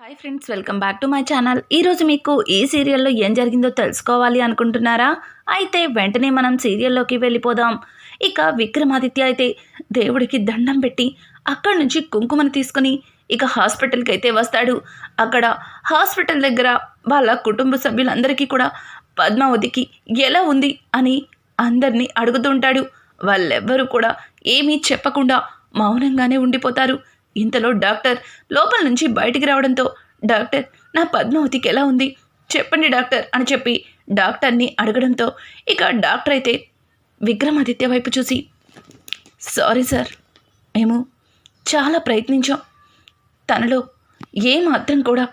Hi friends, welcome back to my channel. ఈరోజు మీకు ఈ సీరియల్లో ఏం జరిగిందో తెలుసుకోవాలి అనుకుంటున్నారా? అయితే వెంటనే మనం సీరియల్లోకి వెళ్ళిపోదాం. ఇక విక్రమాదిత్య అయితే దేవుడికి దండం పెట్టి అక్కడి నుంచి కుంకుమని తీసుకుని ఇక హాస్పిటల్కి అయితే వస్తాడు. అక్కడ హాస్పిటల్ దగ్గర వాళ్ళ కుటుంబ సభ్యులందరికీ కూడా పద్మావతికి ఎలా ఉంది అని అందరినీ అడుగుతుంటాడు. వాళ్ళెవ్వరూ కూడా ఏమీ చెప్పకుండా మౌనంగానే ఉండిపోతారు. ఇంతలో డాక్టర్ లోపల నుంచి బయటికి రావడంతో, డాక్టర్, నా పద్మావతికి ఎలా ఉంది చెప్పండి డాక్టర్ అని చెప్పి డాక్టర్ని అడగడంతో, ఇక డాక్టర్ అయితే విక్రమాదిత్య వైపు చూసి, సారీ సార్, మేము చాలా ప్రయత్నించాం, తనలో ఏమాత్రం కూడా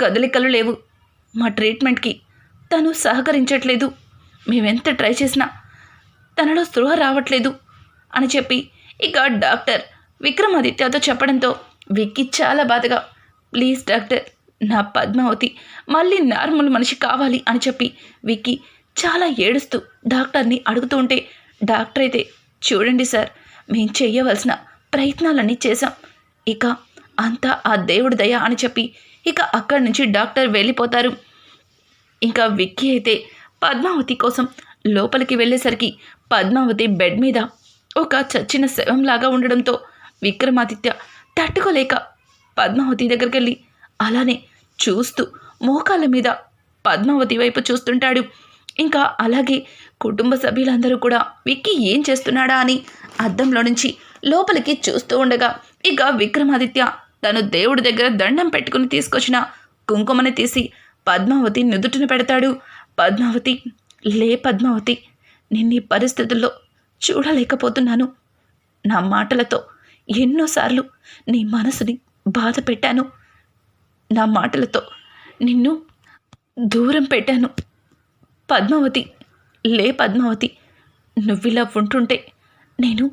కదలికలు లేవు, మా ట్రీట్మెంట్కి తను సహకరించట్లేదు, మేమెంత ట్రై చేసినా తనలో స్పృహ రావట్లేదు అని చెప్పి ఇక డాక్టర్ విక్రమాదిత్యతో చెప్పడంతో విక్కీ చాలా బాధగా, ప్లీజ్ డాక్టర్, నా పద్మావతి మళ్ళీ నార్మల్ మనిషి కావాలి అని చెప్పి విక్కీ చాలా ఏడుస్తూ డాక్టర్ని అడుగుతూ ఉంటే, డాక్టర్ అయితే, చూడండి సార్, మేము చెయ్యవలసిన ప్రయత్నాలన్నీ చేశాం, ఇక అంతా ఆ దేవుడి దయ అని చెప్పి ఇక అక్కడి నుంచి డాక్టర్ వెళ్ళిపోతారు. ఇంకా విక్కీ అయితే పద్మావతి కోసం లోపలికి వెళ్ళేసరికి పద్మావతి బెడ్ మీద ఒక చచ్చిన శవంలాగా ఉండడంతో విక్రమాదిత్య తట్టుకోలేక పద్మావతి దగ్గరికి వెళ్ళి అలానే చూస్తూ మోకాళ్ళ మీద పద్మావతి వైపు చూస్తుంటాడు. ఇంకా అలాగే కుటుంబ సభ్యులందరూ కూడా విక్కీ ఏం చేస్తున్నాడా అని అద్దంలో నుంచి లోపలికి చూస్తూ ఉండగా ఇక విక్రమాదిత్య తను దేవుడి దగ్గర దండం పెట్టుకుని తీసుకొచ్చిన కుంకుమని తీసి పద్మావతి నుదుటిన పెడతాడు. పద్మావతి, లే పద్మావతి, నిన్నీ పరిస్థితుల్లో చూడలేకపోతున్నాను, నా మాటలతో ఎన్నోసార్లు నీ మనసుని బాధ పెట్టాను, నా మాటలతో నిన్ను దూరం పెట్టాను, పద్మావతి, లే పద్మావతి, నువ్విలా ఉంటుంటే నేను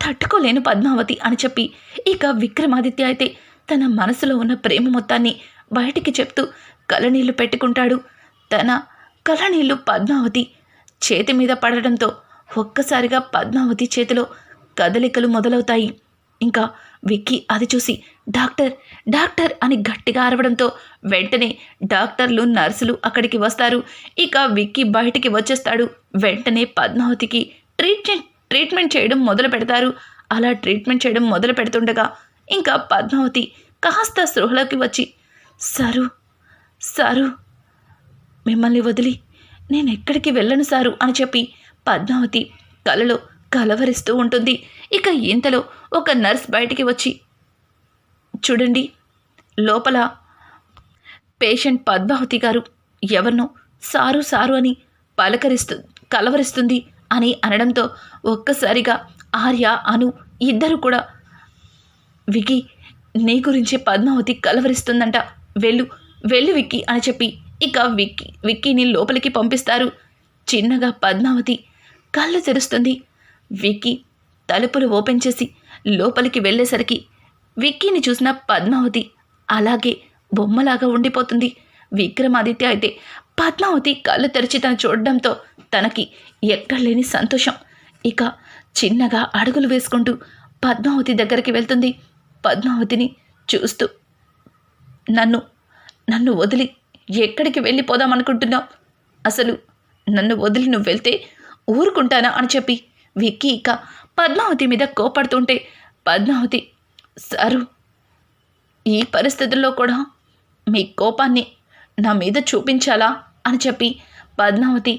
తట్టుకోలేను పద్మావతి అని చెప్పి ఇక విక్రమాదిత్య అయితే తన మనసులో ఉన్న ప్రేమ మొత్తాన్ని బయటికి చెప్తూ కళ్ళనీళ్ళు పెట్టుకుంటాడు. తన కళ్ళనీళ్ళు పద్మావతి చేతి మీద పడడంతో ఒక్కసారిగా పద్మావతి చేతిలో కదలికలు మొదలవుతాయి. ఇంకా విక్కీ అది చూసి డాక్టర్, డాక్టర్ అని గట్టిగా అరవడంతో వెంటనే డాక్టర్లు, నర్సులు అక్కడికి వస్తారు. ఇక విక్కీ బయటికి వచ్చేస్తాడు. వెంటనే పద్మావతికి ట్రీట్మెంట్ చేయడం మొదలు పెడతారు. అలా ట్రీట్మెంట్ చేయడం మొదలు పెడుతుండగా ఇంకా పద్మావతి కాస్త స్పృహలోకి వచ్చి, సారు, సారు, మిమ్మల్ని వదిలి నేను ఎక్కడికి వెళ్ళను సారు అని చెప్పి పద్మావతి కలలో కలవరిస్తూ ఉంటుంది. ఇక ఇంతలో ఒక నర్స్ బయటికి వచ్చి, చూడండి, లోపల పేషెంట్ పద్మావతి గారు ఎవరినో సారు సారు అని కలవరిస్తుంది అని అనడంతో ఒక్కసారిగా ఆర్య, అను ఇద్దరు కూడా, విక్కీ, నీ గురించి పద్మావతి కలవరిస్తుందంట, వెళ్ళు వెళ్ళు విక్కీ అని చెప్పి ఇక విక్కీని లోపలికి పంపిస్తారు. చిన్నగా పద్మావతి కళ్ళు తెరుస్తుంది. విక్కీ తలుపులు ఓపెన్ చేసి లోపలికి వెళ్ళేసరికి విక్కీని చూసిన పద్మావతి అలాగే బొమ్మలాగా ఉండిపోతుంది. విక్రమాదిత్య అయితే పద్మావతి కళ్ళు తెరిచి తను చూడడంతో తనకి ఎక్కడలేని సంతోషం. ఇక చిన్నగా అడుగులు వేసుకుంటూ పద్మావతి దగ్గరికి వెళ్తుంది. పద్మావతిని చూస్తూ, నన్ను వదిలి ఎక్కడికి వెళ్ళిపోదామనుకుంటున్నావు? అసలు నన్ను వదిలి నువ్వు వెళ్తే ఊరుకుంటానా అని చెప్పి విక్కీ ఇక పద్మావతి మీద కోపడుతుంటే, పద్మావతి, సారు, ఈ పరిస్థితుల్లో కూడా మీ కోపాన్ని నా మీద చూపించాలా అని చెప్పి పద్మావతి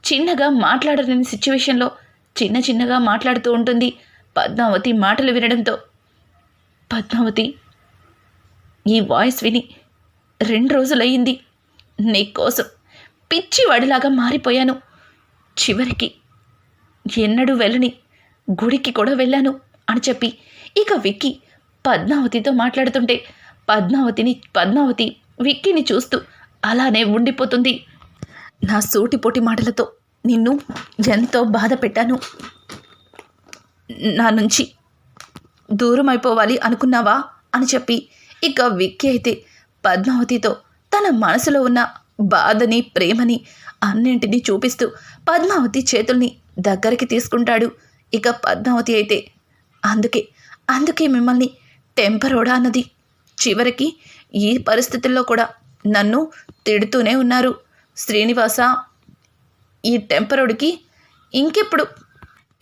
చిన్నగా మాట్లాడలేని సిచ్యువేషన్లో చిన్నగా మాట్లాడుతూ ఉంటుంది. పద్మావతి మాటలు వినడంతో, పద్మావతి, ఈ వాయిస్ విని 2 రోజులయ్యింది, నీ కోసం పిచ్చివాడిలాగా మారిపోయాను, చివరికి ఎన్నడూ వెళ్ళని గుడికి కూడా వెళ్ళాను అని చెప్పి ఇక విక్కీ పద్మావతితో మాట్లాడుతుంటే పద్మావతి విక్కీని చూస్తూ అలానే ఉండిపోతుంది. నా సూటిపోటి మాటలతో నిన్ను ఎంతో బాధ పెట్టాను, నా నుంచి దూరం అయిపోవాలి అనుకున్నావా అని చెప్పి ఇక విక్కీ అయితే పద్మావతితో తన మనసులో ఉన్న బాధని, ప్రేమని అన్నింటినీ చూపిస్తూ పద్మావతి చేతుల్ని దగ్గరికి తీసుకుంటాడు. ఇక పద్మావతి అయితే, అందుకే మిమ్మల్ని టెంపరోడా అన్నది, చివరికి ఈ పరిస్థితుల్లో కూడా నన్ను తిడుతూనే ఉన్నారు. శ్రీనివాస, ఈ టెంపరోడికి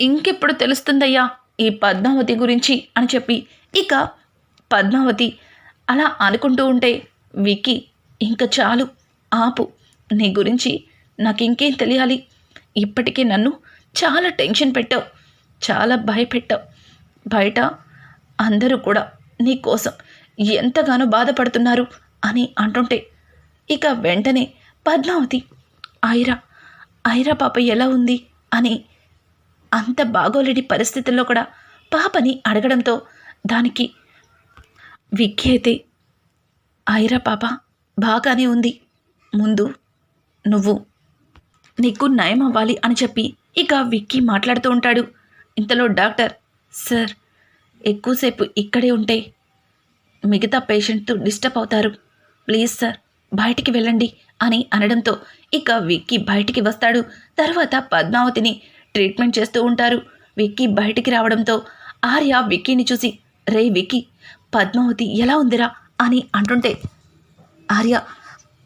ఇంకెప్పుడు తెలుస్తుందయ్యా ఈ పద్మావతి గురించి అని చెప్పి ఇక పద్మావతి అలా అనుకుంటూ ఉంటే విక్కీ, ఇంక చాలు ఆపు, నీ గురించి నాకు ఇంకేం తెలియాలి, ఇప్పటికే నన్ను చాలా టెన్షన్ పెట్టావు, చాలా భయపెట్టావు, బయట అందరూ కూడా నీ కోసం ఎంతగానో బాధపడుతున్నారు అని అంటుంటే ఇక వెంటనే పద్మావతి ఐరా పాప ఎలా ఉంది అని అంత బాగోలేని పరిస్థితుల్లో కూడా పాపని అడగడంతో దానికి విక్కీ అయితే ఐరా పాప బాగానే ఉంది, ముందు నీకు నయం అవ్వాలి అని చెప్పి ఇక విక్కీ మాట్లాడుతూ ఉంటాడు. ఇంతలో డాక్టర్, సార్ ఎక్కువసేపు ఇక్కడే ఉంటే మిగతా పేషెంట్తో డిస్టర్బ్ అవుతారు, ప్లీజ్ సార్ బయటికి వెళ్ళండి అని అనడంతో ఇక విక్కీ బయటికి వస్తాడు. తర్వాత పద్మావతిని ట్రీట్మెంట్ చేస్తూ ఉంటారు. విక్కీ బయటికి రావడంతో ఆర్య విక్కీని చూసి, రే విక్కీ, పద్మావతి ఎలా ఉందిరా అని అంటుంటే ఆర్య,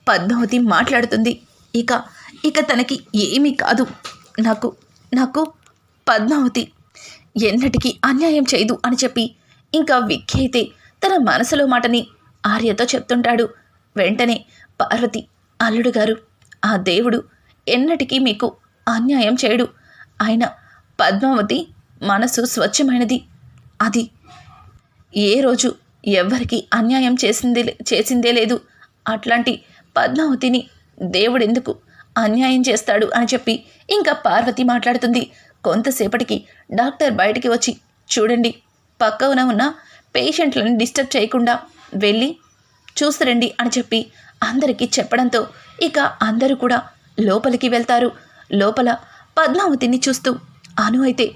పద్మావతి మాట్లాడుతుంది, ఇక తనకి ఏమీ కాదు, నాకు పద్మావతి ఎన్నటికీ అన్యాయం చేయదు అని చెప్పి ఇంకా విక్కీ అయితే తన మనసులో మాటని ఆర్యతో చెప్తుంటాడు. వెంటనే పార్వతి, అల్లుడు గారు, ఆ దేవుడు ఎన్నటికీ మీకు అన్యాయం చేయడు, ఆయన పద్మావతి మనసు స్వచ్ఛమైనది, అది ఏ రోజు ఎవ్వరికి అన్యాయం చేసిందే లేదు, అట్లాంటి పద్మావతిని దేవుడెందుకు అన్యాయం చేస్తాడు అని చెప్పి ఇంకా పార్వతి మాట్లాడుతుంది. కొంతసేపటికి డాక్టర్ బయటికి వచ్చి, చూడండి, పక్కన ఉన్న పేషెంట్లను డిస్టర్బ్ చేయకుండా వెళ్ళి చూసిరండి అని చెప్పి అందరికీ చెప్పడంతో ఇక అందరూ కూడా లోపలికి వెళ్తారు. లోపల పద్మావతిని చూస్తూ అను అయితే,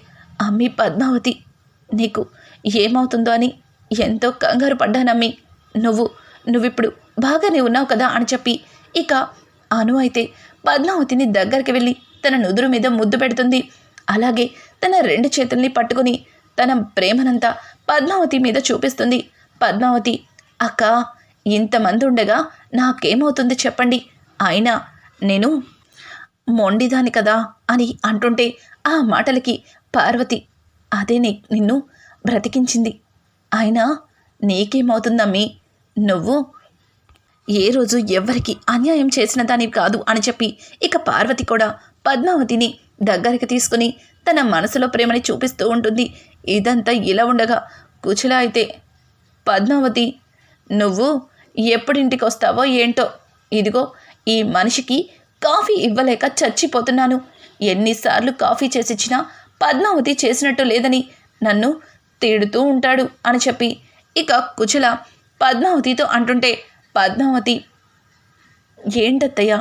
అమ్మి పద్మావతి, నీకు ఏమవుతుందో అని ఎంతో కంగారు పడ్డానమ్మి, నువ్విప్పుడు బాగానే ఉన్నావు కదా అని చెప్పి ఇక అను అయితే పద్మావతిని దగ్గరికి వెళ్ళి తన నుదురు మీద ముద్దు పెడుతుంది. అలాగే తన 2 చేతుల్ని పట్టుకుని తన ప్రేమనంతా పద్మావతి మీద చూపిస్తుంది. పద్మావతి, అక్క, ఇంతమంది ఉండగా నాకేమవుతుంది చెప్పండి, అయినా నేను మొండిదాని కదా అని అంటుంటే ఆ మాటలకి పార్వతి, అదే నిన్ను బ్రతికించింది, అయినా నీకేమవుతుందమ్మీ, నువ్వు ఏ రోజు ఎవ్వరికి అన్యాయం చేసిన దానివి కాదు అని చెప్పి ఇక పార్వతి కూడా పద్మావతిని దగ్గరికి తీసుకుని తన మనసులో ప్రేమని చూపిస్తూ ఉంటుంది. ఇదంతా ఇలా ఉండగా కుచల అయితే, పద్మావతి, నువ్వు ఎప్పుడింటికి వస్తావో ఏంటో, ఇదిగో ఈ మనిషికి కాఫీ ఇవ్వలేక చచ్చిపోతున్నాను, ఎన్నిసార్లు కాఫీ చేసిచ్చినా పద్మావతి చేసినట్టు లేదని నన్ను తిడుతూ ఉంటాడు అని చెప్పి ఇక కుచల పద్మావతితో అంటుంటే, పద్మావతి, ఏంటత్తయ్య,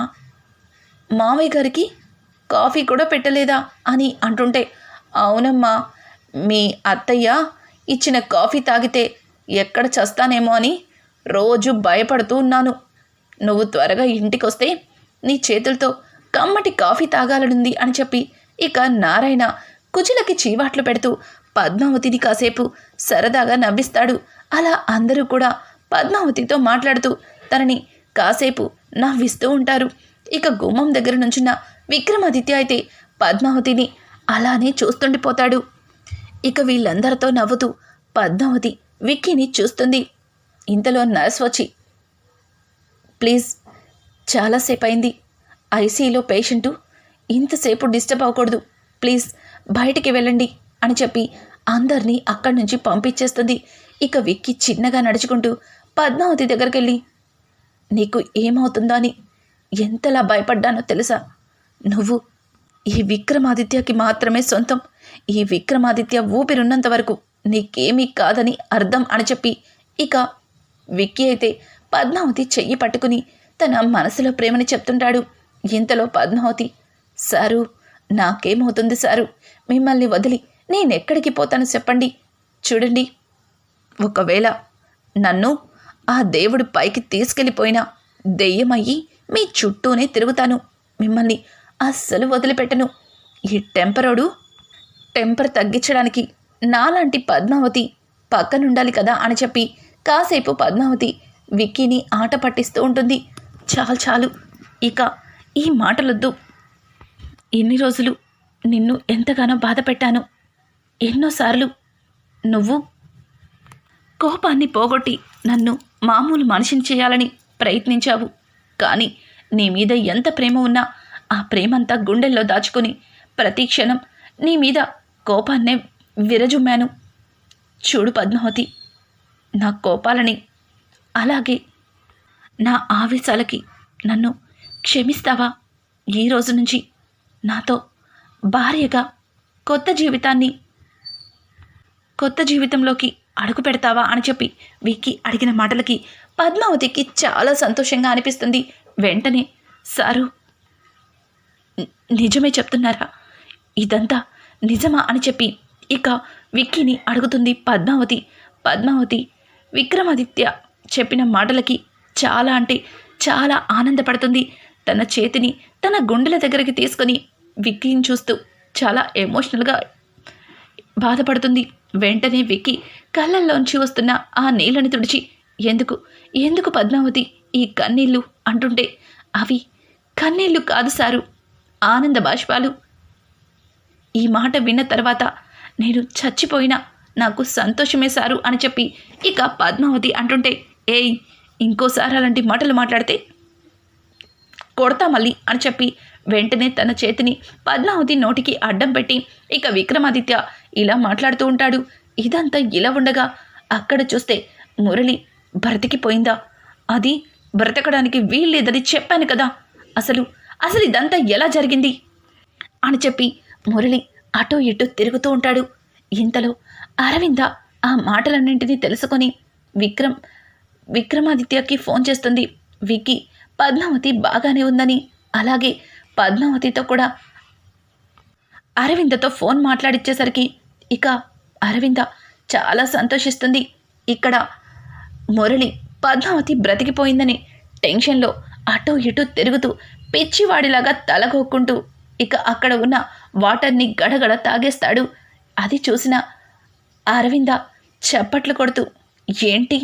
మావయ్య గారికి కాఫీ కూడా పెట్టలేదా అని అంటుంటే, అవునమ్మా, మీ అత్తయ్య ఇచ్చిన కాఫీ తాగితే ఎక్కడ చస్తానేమో అని రోజు భయపడుతూ ఉన్నాను, నువ్వు త్వరగా ఇంటికి వస్తే నీ చేతులతో కమ్మటి కాఫీ తాగాలనుంది అని చెప్పి ఇక నారాయణ కుచులకి చీవాట్లు పెడుతూ పద్మావతిని కాసేపు సరదాగా నవ్విస్తాడు. అలా అందరూ కూడా పద్మావతితో మాట్లాడుతూ తనని కాసేపు నవ్విస్తూ ఉంటారు. ఇక గుమ్మం దగ్గర నుంచున్న విక్రమాదిత్య అయితే పద్మావతిని అలానే చూస్తుండిపోతాడు. ఇక వీళ్ళందరితో నవ్వుతూ పద్మావతి విక్కీని చూస్తుంది. ఇంతలో నర్స్ వచ్చి, ప్లీజ్, చాలాసేపు అయింది, ఐసీయూలో పేషెంటు, ఇంతసేపు డిస్టర్బ్ అవ్వకూడదు, ప్లీజ్ బయటికి వెళ్ళండి అని చెప్పి అందరినీ అక్కడి నుంచి పంపించేస్తుంది. ఇక విక్కీ చిన్నగా నడుచుకుంటూ పద్మావతి దగ్గరికి వెళ్ళి, నీకు ఏమవుతుందో అని ఎంతలా భయపడ్డానో తెలుసా, నువ్వు ఈ విక్రమాదిత్యకి మాత్రమే సొంతం, ఈ విక్రమాదిత్య ఊపిరున్నంత వరకు నీకేమీ కాదని అర్థం అని చెప్పి ఇక విక్కీ అయితే పద్మావతి చెయ్యి పట్టుకుని తన మనసులో ప్రేమని చెప్తుంటాడు. ఇంతలో పద్మావతి, సారు, నాకేమవుతుంది సారు, మిమ్మల్ని వదిలి నేనెక్కడికి పోతాను చెప్పండి, చూడండి, ఒకవేళ నన్ను ఆ దేవుడు పైకి తీసుకెళ్ళిపోయినా దెయ్యమయ్యి మీ చుట్టూనే తిరుగుతాను, మిమ్మల్ని అస్సలు వదిలిపెట్టను, ఈ టెంపర్ తగ్గించడానికి నాలాంటి పద్మావతి పక్కనుండాలి కదా అని చెప్పి కాసేపు పద్మావతి విక్కీని ఆట పట్టిస్తూ ఉంటుంది. చాలు చాలు, ఇక ఈ మాటలొద్దు. ఎన్ని రోజులు నిన్ను ఎంతగానో బాధ పెట్టాను. ఎన్నోసార్లు నువ్వు కోపాన్ని పోగొట్టి నన్ను మామూలు మనిషిని చేయాలని ప్రయత్నించావు. కానీ నీ మీద ఎంత ప్రేమ ఉన్నా ఆ ప్రేమంతా గుండెల్లో దాచుకుని ప్రతి క్షణం నీ మీద కోపాన్నే విరజుమ్మాను. చూడు పద్మావతి, నా కోపాలని అలాగే నా ఆవేశాలకి నన్ను క్షమిస్తావా? ఈ రోజు నుంచి నాతో భార్యగా కొత్త జీవితంలోకి అడుగు పెడతావా అని చెప్పి విక్కీ అడిగిన మాటలకి పద్మావతికి చాలా సంతోషంగా అనిపిస్తుంది. వెంటనే సారు, నిజమే చెప్తున్నారా? ఇదంతా నిజమా అని చెప్పి ఇక విక్కీని అడుగుతుంది పద్మావతి. పద్మావతి విక్రమాదిత్య చెప్పిన మాటలకి చాలా అంటే చాలా ఆనందపడుతుంది. తన చేతిని తన గుండెల దగ్గరికి తీసుకొని విక్కీని చూస్తూ చాలా ఎమోషనల్గా బాధపడుతుంది. వెంటనే విక్కీ కళ్ళల్లోంచి వస్తున్న ఆ నీళ్ళని తుడిచి ఎందుకు పద్మావతి ఈ కన్నీళ్ళు అంటుంటే, అవి కన్నీళ్ళు కాదు సారు, ఆనంద బాష్పాలు. ఈ మాట విన్న తర్వాత నేను చచ్చిపోయినా నాకు సంతోషమే సారు అని చెప్పి ఇక పద్మావతి అంటుంటే, ఏయ్ ఇంకోసారి అలాంటి మాటలు మాట్లాడితే కొడతా మళ్ళీ అని చెప్పి వెంటనే తన చేతిని పద్మావతి నోటికి అడ్డం పెట్టి ఇక విక్రమాదిత్య ఇలా మాట్లాడుతూ ఉంటాడు. ఇదంతా ఇలా ఉండగా అక్కడ చూస్తే మురళి బ్రతికిపోయిందా? అది బ్రతకడానికి వీల్లేదని చెప్పాను కదా, అసలు ఇదంతా ఎలా జరిగింది అని చెప్పి మురళి అటూ ఇటూ తిరుగుతూ ఉంటాడు. ఇంతలో అరవింద ఆ మాటలన్నింటినీ తెలుసుకొని విక్రమాదిత్యకి ఫోన్ చేస్తుంది. విక్కీ పద్మావతి బాగానే ఉందని, అలాగే పద్మావతితో కూడా అరవిందతో ఫోన్ మాట్లాడిచ్చేసరికి ఇక అరవింద చాలా సంతోషిస్తుంది. ఇక్కడ మురళి పద్మావతి బ్రతికిపోయిందని టెన్షన్లో అటూ ఇటూ తిరుగుతూ పిచ్చివాడిలాగా తలగొక్కుంటూ ఇక అక్కడ ఉన్న వాటర్ని గడగడ తాగేస్తాడు. అది చూసిన అరవింద చప్పట్లు కొడుతూ, ఏంటి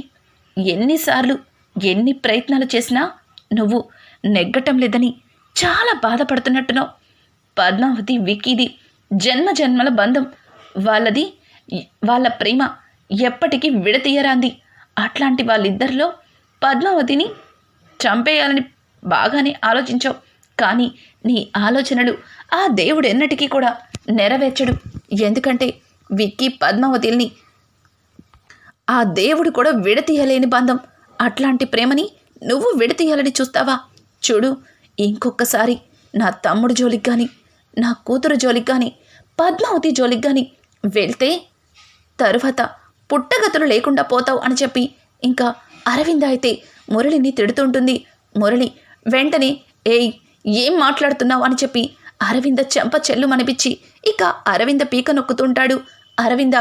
ఎన్నిసార్లు ఎన్ని ప్రయత్నాలు చేసినా నువ్వు నెగ్గటం లేదని చాలా బాధపడుతున్నట్టున్నావు. పద్మావతి విక్కీది జన్మల బంధం, వాళ్ళ ప్రేమ ఎప్పటికీ విడతీయరాంది. అట్లాంటి వాళ్ళిద్దరిలో పద్మావతిని చంపేయాలని బాగానే ఆలోచించావు. కానీ నీ ఆలోచనలు ఆ దేవుడు ఎన్నటికీ కూడా నెరవేర్చడు. ఎందుకంటే విక్కీ పద్మావతిని ఆ దేవుడు కూడా విడతీయలేని బంధం. అట్లాంటి ప్రేమని నువ్వు విడతీయాలని చూస్తావా? చూడు, ఇంకొకసారి నా తమ్ముడు జోలికి కానీ, నా కూతురు జోలికి కానీ, పద్మావతి జోలికి కానీ వెళ్తే తరువాత పుట్టగతులు లేకుండా పోతావు అని చెప్పి ఇంకా అరవింద అయితే మురళిని తిడుతుంటుంది. మురళి వెంటనే ఏం మాట్లాడుతున్నావు అని చెప్పి అరవింద చెంప చెల్లుమనిపించి ఇక అరవింద పీక నొక్కుతుంటాడు. అరవింద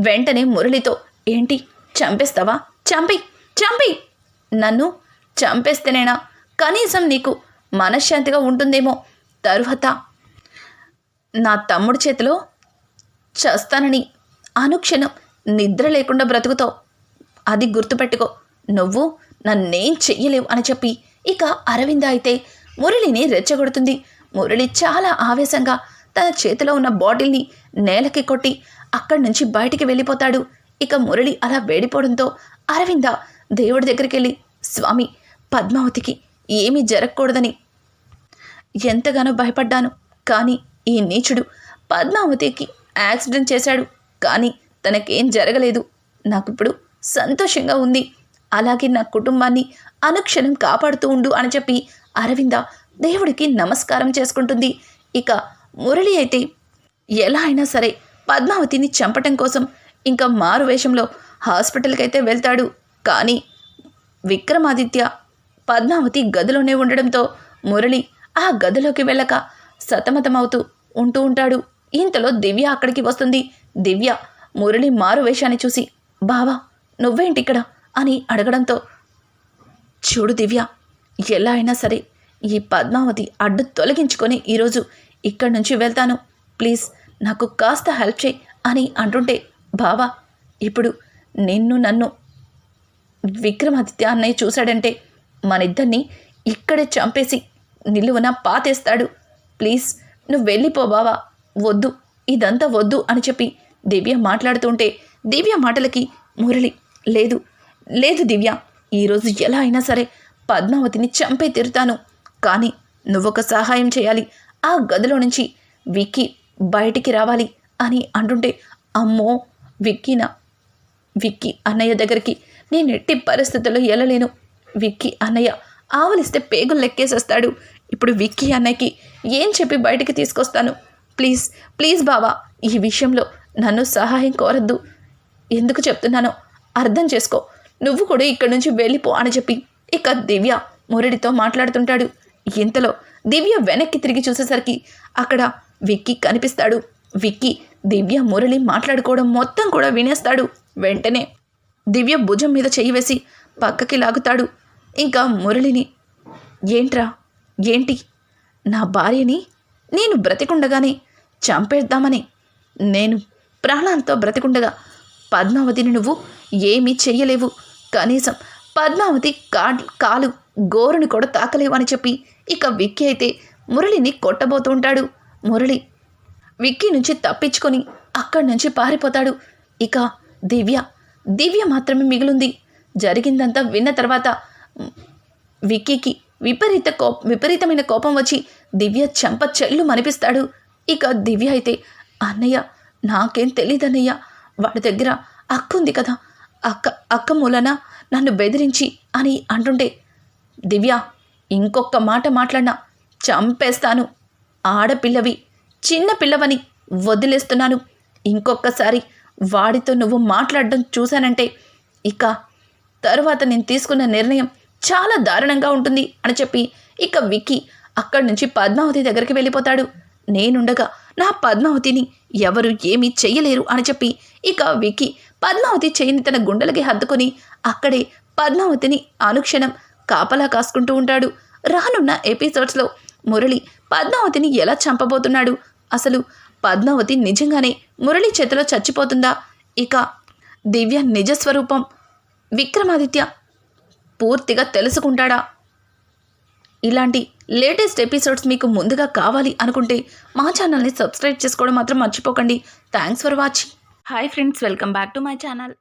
వెంటనే మురళితో, ఏంటి చంపేస్తావా? చంపి నన్ను చంపేస్తేనేనా కనీసం నీకు మనశ్శాంతిగా ఉంటుందేమో, తరువాత నా తమ్ముడి చేతిలో చస్తానని అనుక్షణం నిద్ర లేకుండా బ్రతుకుతావు. అది గుర్తుపెట్టుకో, నువ్వు నన్నేం చెయ్యలేవు అని చెప్పి ఇక అరవింద అయితే మురళిని రెచ్చగొడుతుంది. మురళి చాలా ఆవేశంగా తన చేతిలో ఉన్న బాటిల్ని నేలకి కొట్టి అక్కడి నుంచి బయటికి వెళ్ళిపోతాడు. ఇక మురళి అలా వేడిపోవడంతో అరవింద దేవుడి దగ్గరికి వెళ్ళి, స్వామి పద్మావతికి ఏమీ జరగకూడదని ఎంతగానో భయపడ్డాను. కానీ ఈ నీచుడు పద్మావతికి యాక్సిడెంట్ చేశాడు, కానీ తనకేం జరగలేదు. నాకిప్పుడు సంతోషంగా ఉంది. అలాగే నా కుటుంబాన్ని అనుక్షణం కాపాడుతూ ఉండు అని చెప్పి అరవింద దేవుడికి నమస్కారం చేసుకుంటుంది. ఇక మురళి అయితే ఎలా అయినా సరే పద్మావతిని చంపటం కోసం ఇంకా మారు వేషంలో హాస్పిటల్కి అయితే వెళ్తాడు. కానీ విక్రమాదిత్య పద్మావతి గదిలోనే ఉండడంతో మురళి ఆ గదిలోకి వెళ్ళక సతమతమవుతూ ఉంటూ ఉంటాడు. ఇంతలో దివ్య అక్కడికి వస్తుంది. దివ్య మురళి మారు వేషాన్ని చూసి, బావా నువ్వేంటి ఇక్కడ అని అడగడంతో, చూడు దివ్య, ఎలా అయినా సరే ఈ పద్మావతి అడ్డు తొలగించుకొని ఈరోజు ఇక్కడి నుంచి వెళ్తాను, ప్లీజ్ నాకు కాస్త హెల్ప్ చేయి అని అంటుంటే, బావా ఇప్పుడు నన్ను విక్రమాదిత్య అన్నయ్య చూశాడంటే మనిద్దరిని ఇక్కడే చంపేసి నిలువున పాతేస్తాడు. ప్లీజ్ నువ్వు వెళ్ళిపో బావా, వద్దు, ఇదంతా వద్దు అని చెప్పి దివ్య మాట్లాడుతుంటే దివ్య మాటలకి మురళి లేదు లేదు దివ్య, ఈరోజు ఎలా అయినా సరే పద్మావతిని చంపే తీరుతాను, కానీ నువ్వొక సహాయం చేయాలి, ఆ గదిలో నుంచి విక్కీ బయటికి రావాలి అని అంటుంటే అమ్మో విక్కీ అన్నయ్య దగ్గరికి నేను ఎట్టి పరిస్థితుల్లో వెళ్ళలేను. విక్కీ అన్నయ్య ఆవలిస్తే పేగులు లెక్కేసేస్తాడు. ఇప్పుడు విక్కీ అన్నయ్యకి ఏం చెప్పి బయటికి తీసుకొస్తాను? ప్లీజ్ ప్లీజ్ బావా, ఈ విషయంలో నన్ను సహాయం కోరద్దు. ఎందుకు చెప్తున్నానో అర్థం చేసుకో, నువ్వు కూడా ఇక్కడి నుంచి వెళ్ళిపో అని చెప్పి ఇక దివ్య మురళితో మాట్లాడుతుంటాడు. ఇంతలో దివ్య వెనక్కి తిరిగి చూసేసరికి అక్కడ విక్కీ కనిపిస్తాడు. విక్కీ దివ్య మురళి మాట్లాడుకోవడం మొత్తం కూడా వినేస్తాడు. వెంటనే దివ్య భుజం మీద చెయ్యి వేసి పక్కకి లాగుతాడు. ఇంకా మురళిని ఏంట్రా ఏంటి, నా భార్యని నేను బ్రతికుండగానే చంపేద్దామని, నేను ప్రాణాలతో బ్రతికుండగా పద్మావతిని నువ్వు ఏమీ చెయ్యలేవు, కనీసం పద్మావతి కాలు గోరుని కూడా తాకలేవు అని చెప్పి ఇక విక్కీ అయితే మురళిని కొట్టబోతూ ఉంటాడు. మురళి విక్కీ నుంచి తప్పించుకొని అక్కడి నుంచి పారిపోతాడు. ఇక దివ్య మాత్రమే మిగిలింది. జరిగిందంతా విన్న తర్వాత విక్కీకి విపరీతమైన కోపం వచ్చి దివ్య చెంప చెల్లు మనిపిస్తాడు. ఇక దివ్య అయితే అన్నయ్య నాకేం తెలీదన్నయ్య, వాడి దగ్గర అక్క ఉంది కదా, అక్క మూలన నన్ను బెదిరించి అని అంటుంటే దివ్య ఇంకొక మాట మాట్లాడినా చంపేస్తాను, ఆడపిల్లవి చిన్న పిల్లవని వదిలేస్తున్నాను, ఇంకొకసారి వాడితో నువ్వు మాట్లాడడం చూశానంటే ఇక తరువాత నేను తీసుకున్న నిర్ణయం చాలా దారుణంగా ఉంటుంది అని చెప్పి ఇక విక్కీ అక్కడి నుంచి పద్మావతి దగ్గరికి వెళ్ళిపోతాడు. నేనుండగా నా పద్మావతిని ఎవరు ఏమీ చెయ్యలేరు అని చెప్పి ఇక విక్కీ పద్మావతి చేయిని తన గుండెలకి హత్తుకొని అక్కడే పద్మావతిని అనుక్షణం కాపలా కాసుకుంటూ ఉంటాడు. రానున్న ఎపిసోడ్స్లో మురళి పద్మావతిని ఎలా చంపబోతున్నాడు, అసలు పద్మావతి నిజంగానే మురళి చేతిలో చచ్చిపోతుందా, ఇక దివ్య నిజస్వరూపం విక్రమాదిత్య పూర్తిగా తెలుసుకుంటాడా? ఇలాంటి లేటెస్ట్ ఎపిసోడ్స్ మీకు ముందుగా కావాలి అనుకుంటే మా ఛానల్ని సబ్స్క్రైబ్ చేసుకోవడం మాత్రం మర్చిపోకండి. Thanks for watching. Hi friends, welcome back to my channel.